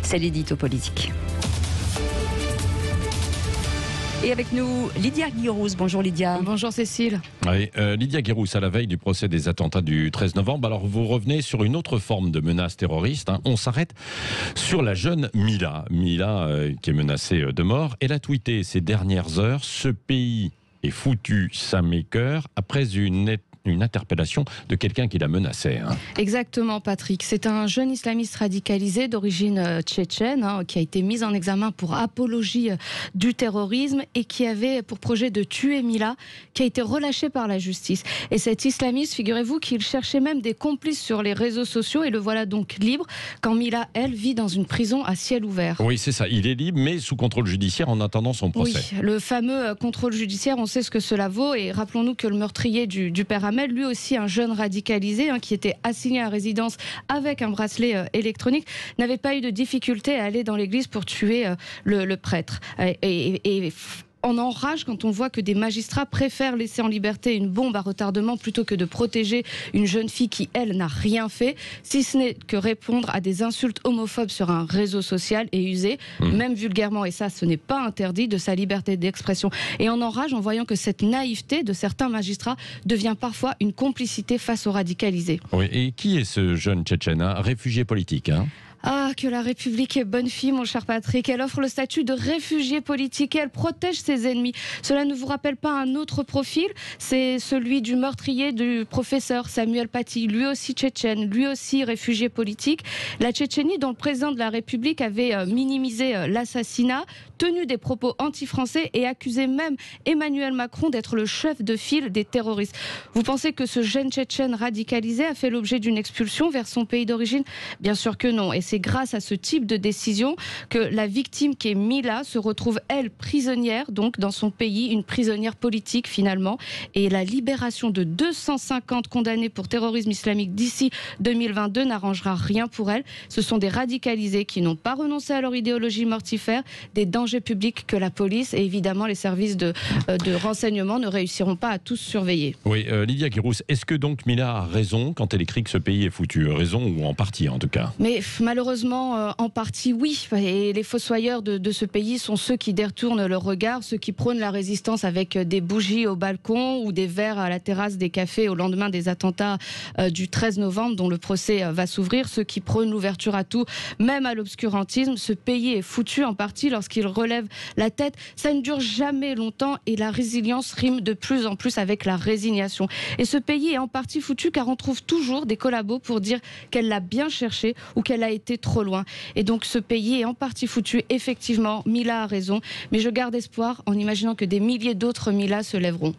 C'est l'édito politique. Et avec nous, Lydia Guirousse. Bonjour Lydia. Bonjour Cécile. Oui, Lydia Guirousse, à la veille du procès des attentats du 13 novembre. Alors vous revenez sur une autre forme de menace terroriste. On s'arrête sur la jeune Mila. Mila qui est menacée de mort. Elle a tweeté ces dernières heures: ce pays est foutu, ça m'écoeure, après une interpellation de quelqu'un qui la menaçait. Exactement, Patrick. C'est un jeune islamiste radicalisé d'origine tchétchène qui a été mis en examen pour apologie du terrorisme et qui avait pour projet de tuer Mila, qui a été relâché par la justice. Et cet islamiste, figurez-vous qu'il cherchait même des complices sur les réseaux sociaux et le voilà donc libre quand Mila, elle, vit dans une prison à ciel ouvert. Oui, c'est ça. Il est libre, mais sous contrôle judiciaire en attendant son procès. Oui, le fameux contrôle judiciaire, on sait ce que cela vaut. Et rappelons-nous que le meurtrier du père Hamel, lui aussi un jeune radicalisé qui était assigné à résidence avec un bracelet électronique, n'avait pas eu de difficulté à aller dans l'église pour tuer le prêtre. Et on enrage quand on voit que des magistrats préfèrent laisser en liberté une bombe à retardement plutôt que de protéger une jeune fille qui, elle, n'a rien fait, si ce n'est que répondre à des insultes homophobes sur un réseau social et user, même vulgairement, et ça, ce n'est pas interdit, de sa liberté d'expression. Et on enrage en voyant que cette naïveté de certains magistrats devient parfois une complicité face aux radicalisés. Oui, et qui est ce jeune Tchétchène, réfugié politique Ah, que la République est bonne fille, mon cher Patrick. Elle offre le statut de réfugié politique et elle protège ses ennemis. Cela ne vous rappelle pas un autre profil? C'est celui du meurtrier du professeur Samuel Paty, lui aussi tchétchène, lui aussi réfugié politique. La Tchétchénie, dont le président de la République avait minimisé l'assassinat, tenu des propos anti-français et accusé même Emmanuel Macron d'être le chef de file des terroristes. Vous pensez que ce jeune Tchétchène radicalisé a fait l'objet d'une expulsion vers son pays d'origine? Bien sûr que non. Et c'est grâce à ce type de décision que la victime, qui est Mila, se retrouve, elle, prisonnière, donc dans son pays, une prisonnière politique finalement. Et la libération de 250 condamnés pour terrorisme islamique d'ici 2022 n'arrangera rien pour elle. Ce sont des radicalisés qui n'ont pas renoncé à leur idéologie mortifère, des dangers publics que la police et évidemment les services de renseignement ne réussiront pas à tous surveiller. Oui, Lydia Guirousse, est-ce que donc Mila a raison quand elle écrit que ce pays est foutu? Raison, ou en partie en tout cas? Mais malheureusement, en partie, oui. Et les fossoyeurs de ce pays sont ceux qui détournent le regard, ceux qui prônent la résistance avec des bougies au balcon ou des verres à la terrasse des cafés au lendemain des attentats du 13 novembre, dont le procès va s'ouvrir, ceux qui prônent l'ouverture à tout, même à l'obscurantisme. Ce pays est foutu en partie lorsqu'il relève la tête. Ça ne dure jamais longtemps et la résilience rime de plus en plus avec la résignation. Et ce pays est en partie foutu car on trouve toujours des collabos pour dire qu'elle l'a bien cherché ou qu'elle a été trop loin. Et donc ce pays est en partie foutu. Effectivement, Mila a raison, mais je garde espoir en imaginant que des milliers d'autres Mila se lèveront.